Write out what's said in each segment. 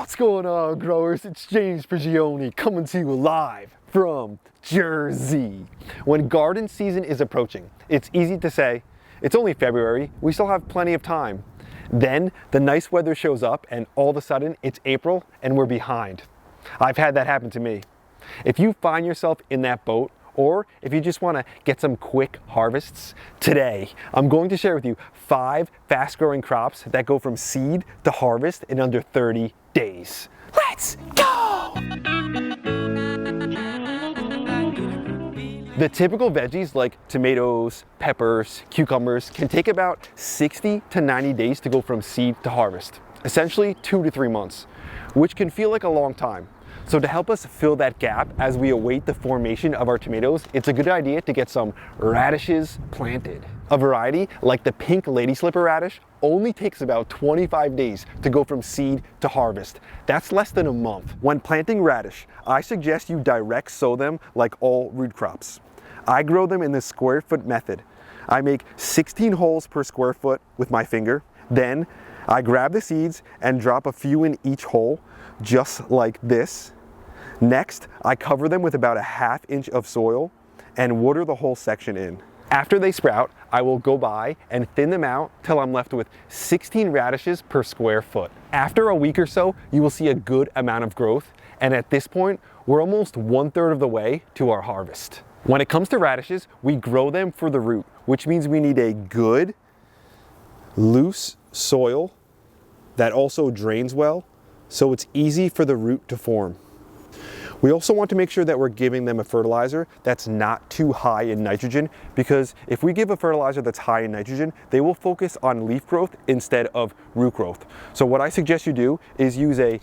What's going on, growers? It's James Prigioni coming to you live from Jersey. When garden season is approaching, it's easy to say, it's only February, we still have plenty of time. Then the nice weather shows up and all of a sudden it's April and we're behind. I've had that happen to me. If you find yourself in that boat, or if you just want to get some quick harvests, today I'm going to share with you 5 fast-growing crops that go from seed to harvest in under 30 days. Let's go! The typical veggies like tomatoes, peppers, cucumbers can take about 60 to 90 days to go from seed to harvest, essentially 2 to 3 months, which can feel like a long time. So to help us fill that gap as we await the formation of our tomatoes, it's a good idea to get some radishes planted. A variety like the pink lady slipper radish only takes about 25 days to go from seed to harvest. That's less than a month. When planting radish, I suggest you direct sow them like all root crops. I grow them in the square foot method. I make 16 holes per square foot with my finger. Then I grab the seeds and drop a few in each hole, just like this. Next, I cover them with about a ½ inch of soil and water the whole section in. After they sprout, I will go by and thin them out till I'm left with 16 radishes per square foot. After a week or so, you will see a good amount of growth, and at this point, we're almost 1/3 of the way to our harvest. When it comes to radishes, we grow them for the root, which means we need a good, loose soil that also drains well, so it's easy for the root to form. We also want to make sure that we're giving them a fertilizer that's not too high in nitrogen, because if we give a fertilizer that's high in nitrogen, they will focus on leaf growth instead of root growth. So what I suggest you do is use a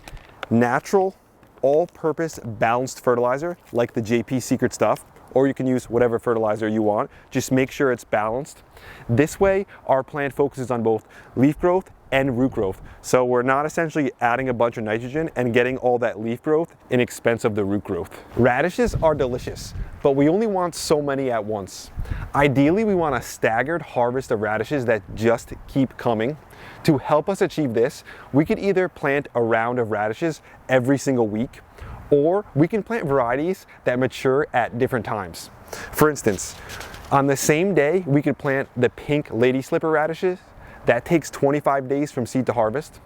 natural, all-purpose balanced fertilizer like the JP Secret Stuff, or you can use whatever fertilizer you want. Just make sure it's balanced. This way, our plant focuses on both leaf growth and root growth. So we're not essentially adding a bunch of nitrogen and getting all that leaf growth in expense of the root growth. Radishes are delicious, but we only want so many at once. Ideally, we want a staggered harvest of radishes that just keep coming. To help us achieve this, we could either plant a round of radishes every single week, or we can plant varieties that mature at different times. For instance, on the same day, we could plant the pink lady slipper radishes. That takes 25 days from seed to harvest.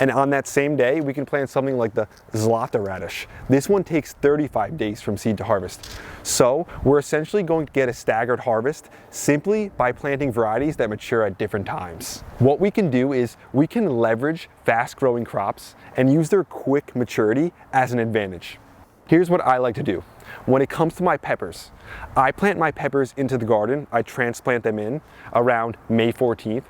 And on that same day, we can plant something like the Zlata radish. This one takes 35 days from seed to harvest. So we're essentially going to get a staggered harvest simply by planting varieties that mature at different times. What we can do is we can leverage fast-growing crops and use their quick maturity as an advantage. Here's what I like to do. When it comes to my peppers, I plant my peppers into the garden. I transplant them in around May 14th.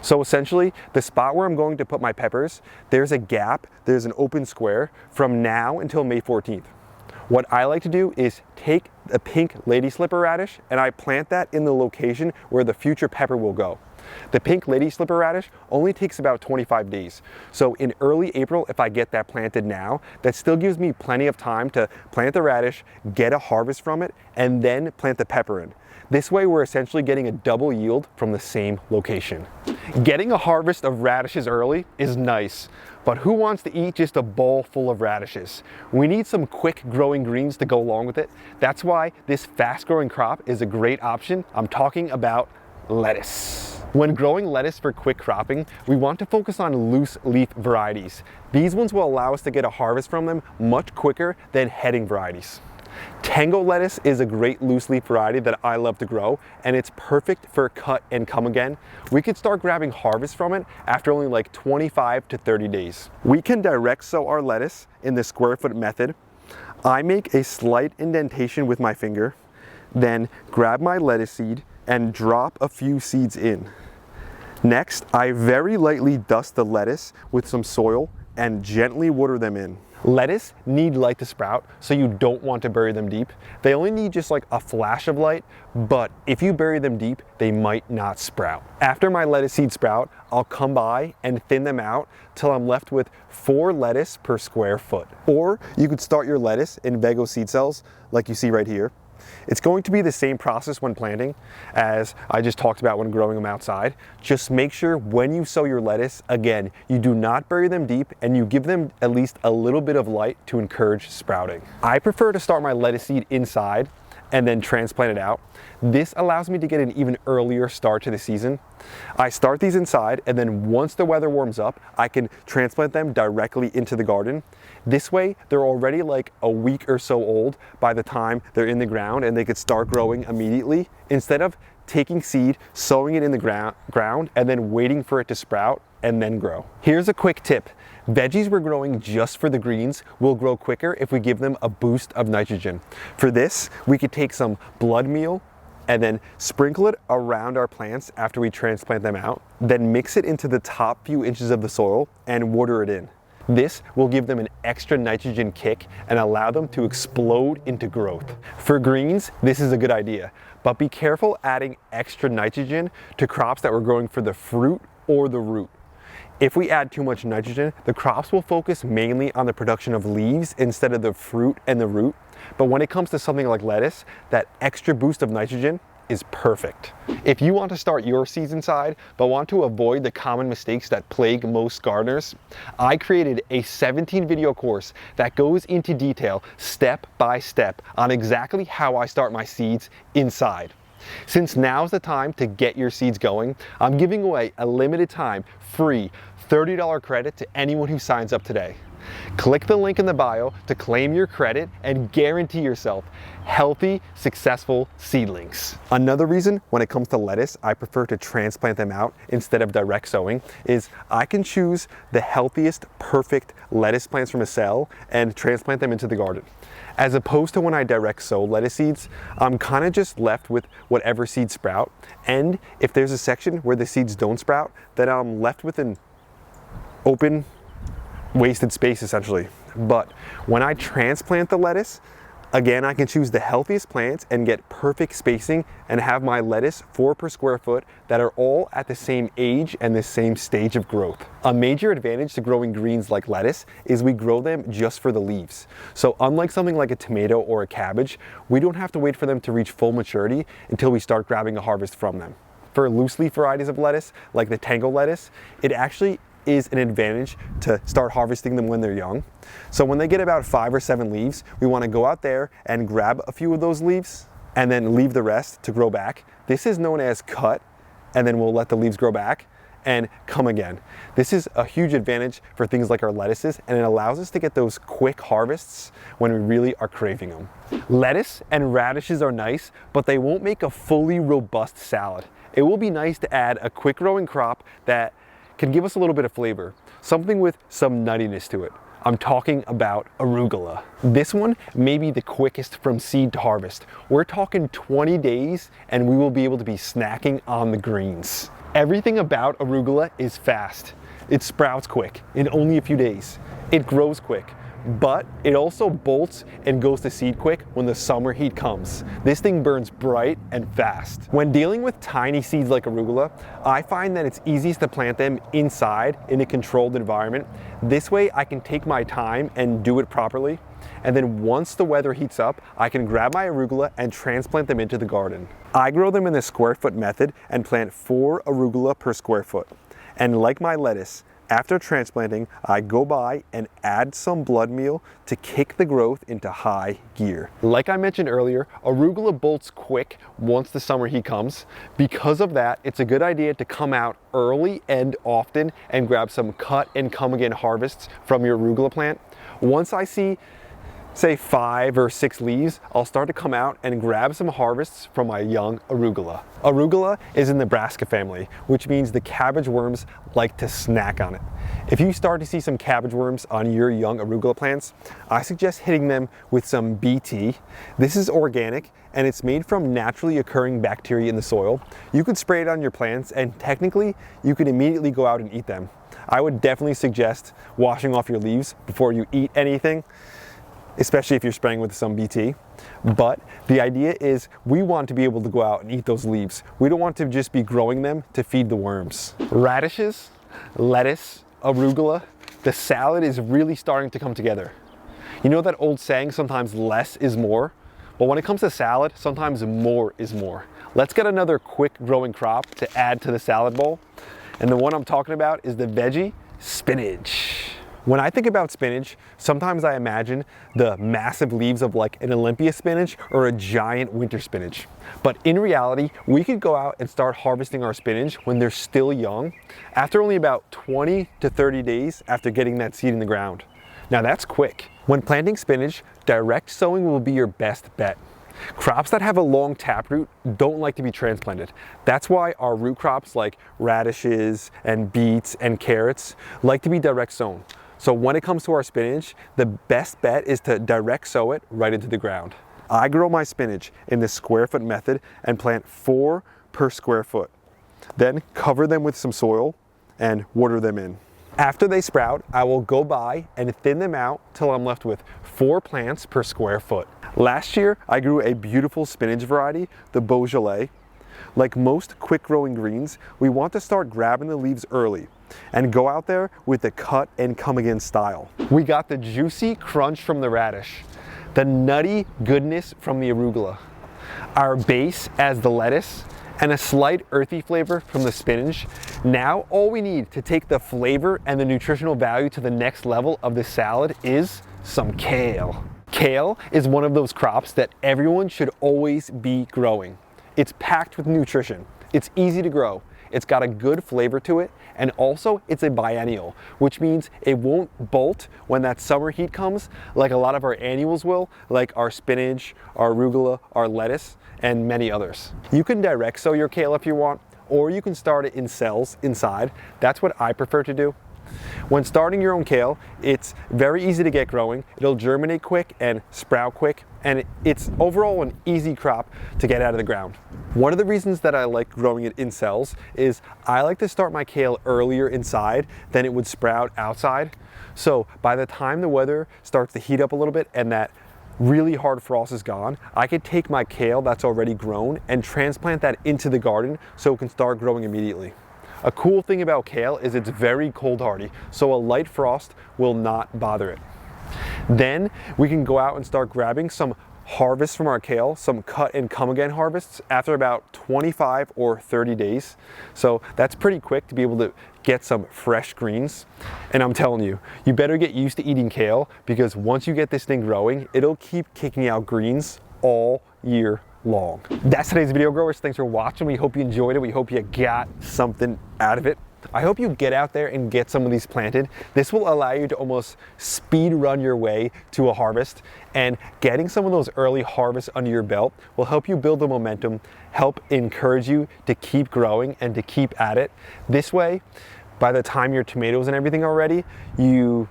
So essentially, the spot where I'm going to put my peppers, there's a gap, there's an open square from now until May 14th. What I like to do is take a pink lady slipper radish and I plant that in the location where the future pepper will go. The pink lady slipper radish only takes about 25 days. So in early April, if I get that planted now, that still gives me plenty of time to plant the radish, get a harvest from it, and then plant the pepper in. This way, we're essentially getting a double yield from the same location. Getting a harvest of radishes early is nice, but who wants to eat just a bowl full of radishes? We need some quick growing greens to go along with it. That's why this fast growing crop is a great option. I'm talking about lettuce. When growing lettuce for quick cropping, we want to focus on loose leaf varieties. These ones will allow us to get a harvest from them much quicker than heading varieties. Tango lettuce is a great loose leaf variety that I love to grow, and it's perfect for cut and come again. We could start grabbing harvest from it after only like 25 to 30 days. We can direct sow our lettuce in the square foot method. I make a slight indentation with my finger, then grab my lettuce seed and drop a few seeds in. Next, I very lightly dust the lettuce with some soil and gently water them in. Lettuce need light to sprout, so you don't want to bury them deep. They only need just like a flash of light, but if you bury them deep, they might not sprout. After my lettuce seeds sprout, I'll come by and thin them out till I'm left with 4 lettuce per square foot. Or you could start your lettuce in Veggies seed cells like you see right here. It's going to be the same process when planting as I just talked about when growing them outside. Just make sure when you sow your lettuce, again, you do not bury them deep and you give them at least a little bit of light to encourage sprouting. I prefer to start my lettuce seed inside and then transplant it out. This allows me to get an even earlier start to the season. I start these inside, and then once the weather warms up, I can transplant them directly into the garden. This way, they're already like a week or so old by the time they're in the ground, and they could start growing immediately instead of taking seed, sowing it in the ground, and then waiting for it to sprout and then grow. Here's a quick tip. Veggies we're growing just for the greens will grow quicker if we give them a boost of nitrogen. For this, we could take some blood meal and then sprinkle it around our plants after we transplant them out, then mix it into the top few inches of the soil and water it in. This will give them an extra nitrogen kick and allow them to explode into growth. For greens, this is a good idea, but be careful adding extra nitrogen to crops that we're growing for the fruit or the root. If we add too much nitrogen, the crops will focus mainly on the production of leaves instead of the fruit and the root. But when it comes to something like lettuce, that extra boost of nitrogen is perfect. If you want to start your seeds inside, but want to avoid the common mistakes that plague most gardeners, I created a 17 video course that goes into detail, step by step, on exactly how I start my seeds inside. Since now's the time to get your seeds going, I'm giving away a limited time, free $30 credit to anyone who signs up today. Click the link in the bio to claim your credit and guarantee yourself healthy, successful seedlings. Another reason when it comes to lettuce, I prefer to transplant them out instead of direct sowing is I can choose the healthiest, perfect lettuce plants from a cell and transplant them into the garden. As opposed to when I direct sow lettuce seeds, I'm kind of just left with whatever seeds sprout. And if there's a section where the seeds don't sprout, then I'm left with an open, wasted space essentially. But when I transplant the lettuce, again, I can choose the healthiest plants and get perfect spacing and have my lettuce 4 per square foot that are all at the same age and the same stage of growth. A major advantage to growing greens like lettuce is we grow them just for the leaves. So unlike something like a tomato or a cabbage, we don't have to wait for them to reach full maturity until we start grabbing a harvest from them. For loose leaf varieties of lettuce, like the tango lettuce, it actually is an advantage to start harvesting them when they're young. So when they get about 5 or 7 leaves, we want to go out there and grab a few of those leaves and then leave the rest to grow back. This is known as cut, and then we'll let the leaves grow back and come again. This is a huge advantage for things like our lettuces, and it allows us to get those quick harvests when we really are craving them. Lettuce and radishes are nice, but they won't make a fully robust salad. It will be nice to add a quick growing crop that can give us a little bit of flavor, something with some nuttiness to it. I'm talking about arugula. This one may be the quickest from seed to harvest. We're talking 20 days and we will be able to be snacking on the greens. Everything about arugula is fast. It sprouts quick in only a few days. It grows quick, but it also bolts and goes to seed quick when the summer heat comes. This thing burns bright and fast. When dealing with tiny seeds like arugula, I find that it's easiest to plant them inside in a controlled environment. This way I can take my time and do it properly. And then once the weather heats up, I can grab my arugula and transplant them into the garden. I grow them in the square foot method and plant 4 arugula per square foot. And like my lettuce, after transplanting, I go by and add some blood meal to kick the growth into high gear. Like I mentioned earlier, arugula bolts quick once the summer heat comes. Because of that, it's a good idea to come out early and often and grab some cut and come again harvests from your arugula plant. Once I see, say 5 or 6 leaves, I'll start to come out and grab some harvests from my young arugula. Arugula is in the brassica family, which means the cabbage worms like to snack on it. If you start to see some cabbage worms on your young arugula plants, I suggest hitting them with some BT. This is organic and it's made from naturally occurring bacteria in the soil. You could spray it on your plants and technically you could immediately go out and eat them. I would definitely suggest washing off your leaves before you eat anything, especially if you're spraying with some BT. But the idea is we want to be able to go out and eat those leaves. We don't want to just be growing them to feed the worms. Radishes, lettuce, arugula, the salad is really starting to come together. You know that old saying, sometimes less is more? But when it comes to salad, sometimes more is more. Let's get another quick growing crop to add to the salad bowl. And the one I'm talking about is the veggie spinach. When I think about spinach, sometimes I imagine the massive leaves of like an Olympia spinach or a giant winter spinach. But in reality, we could go out and start harvesting our spinach when they're still young, after only about 20 to 30 days after getting that seed in the ground. Now that's quick. When planting spinach, direct sowing will be your best bet. Crops that have a long taproot don't like to be transplanted. That's why our root crops like radishes and beets and carrots like to be direct sown. So when it comes to our spinach, the best bet is to direct sow it right into the ground. I grow my spinach in the square foot method and plant 4 per square foot. Then cover them with some soil and water them in. After they sprout, I will go by and thin them out till I'm left with 4 plants per square foot. Last year, I grew a beautiful spinach variety, the Beaujolais. Like most quick growing greens, we want to start grabbing the leaves early and go out there with the cut and come again style. We got the juicy crunch from the radish, the nutty goodness from the arugula, our base as the lettuce, and a slight earthy flavor from the spinach. Now all we need to take the flavor and the nutritional value to the next level of this salad is some kale. Kale is one of those crops that everyone should always be growing. It's packed with nutrition, it's easy to grow, it's got a good flavor to it, and also it's a biennial, which means it won't bolt when that summer heat comes like a lot of our annuals will, like our spinach, our arugula, our lettuce, and many others. You can direct sow your kale if you want, or you can start it in cells inside. That's what I prefer to do. When starting your own kale, it's very easy to get growing. It'll germinate quick and sprout quick, and it's overall an easy crop to get out of the ground. One of the reasons that I like growing it in cells is I like to start my kale earlier inside than it would sprout outside. So by the time the weather starts to heat up a little bit and that really hard frost is gone, I could take my kale that's already grown and transplant that into the garden so it can start growing immediately. A cool thing about kale is it's very cold hardy, so a light frost will not bother it. Then we can go out and start grabbing some harvests from our kale, some cut and come again harvests after about 25 or 30 days. So that's pretty quick to be able to get some fresh greens. And I'm telling you, you better get used to eating kale, because once you get this thing growing, it'll keep kicking out greens all year long. That's today's video, growers. Thanks for watching. We hope you enjoyed it. We hope you got something out of it. I hope you get out there and get some of these planted. This will allow you to almost speed run your way to a harvest, and getting some of those early harvests under your belt will help you build the momentum, help encourage you to keep growing and to keep at it. This way, by the time your tomatoes and everything are ready, you've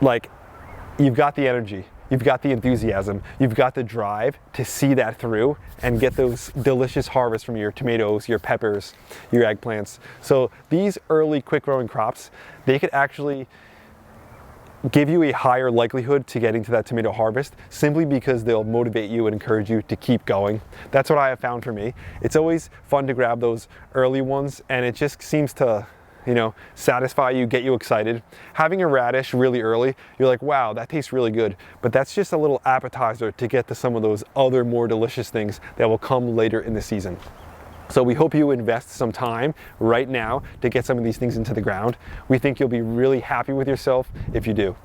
got the energy. You've got the enthusiasm, you've got the drive to see that through and get those delicious harvests from your tomatoes, your peppers, your eggplants. So these early quick growing crops, they could actually give you a higher likelihood to getting to that tomato harvest, simply because they'll motivate you and encourage you to keep going. That's what I have found for me. It's always fun to grab those early ones, and it just seems to satisfy you, get you excited. Having a radish really early, you're like, wow, that tastes really good. But that's just a little appetizer to get to some of those other more delicious things that will come later in the season. So we hope you invest some time right now to get some of these things into the ground. We think you'll be really happy with yourself if you do.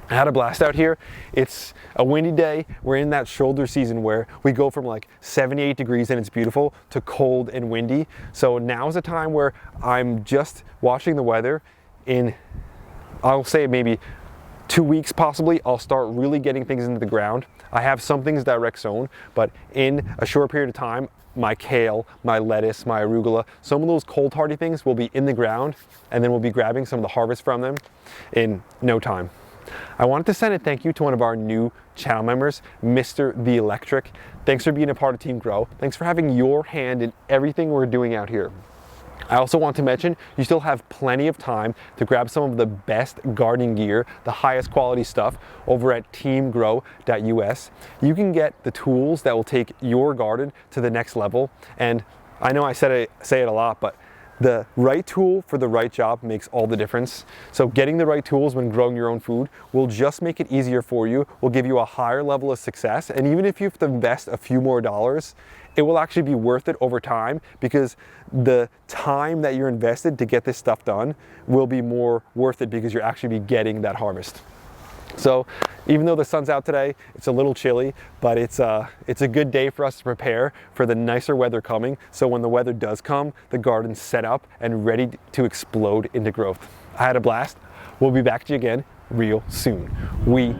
I had a blast out here. It's a windy day. We're in that shoulder season where we go from like 78 degrees and it's beautiful to cold and windy. So now's the time where I'm just watching the weather. In, I'll say maybe 2 weeks possibly, I'll start really getting things into the ground. I have some things direct sown, but in a short period of time, my kale, my lettuce, my arugula, some of those cold hardy things will be in the ground, and then we'll be grabbing some of the harvest from them in no time. I wanted to send a thank you to one of our new channel members, Mr. The Electric. Thanks for being a part of Team Grow. Thanks for having your hand in everything we're doing out here. I also want to mention, you still have plenty of time to grab some of the best gardening gear, the highest quality stuff over at teamgrow.us. You can get the tools that will take your garden to the next level. And I know I say it a lot, but The right tool for the right job makes all the difference. So getting the right tools when growing your own food will just make it easier for you, will give you a higher level of success. And even if you have to invest a few more dollars, it will actually be worth it over time, because the time that you're invested to get this stuff done will be more worth it because you're actually be getting that harvest. So even though the sun's out today, it's a little chilly, but it's a good day for us to prepare for the nicer weather coming. So when the weather does come, the garden's set up and ready to explode into growth. I had a blast. We'll be back to you again real soon. We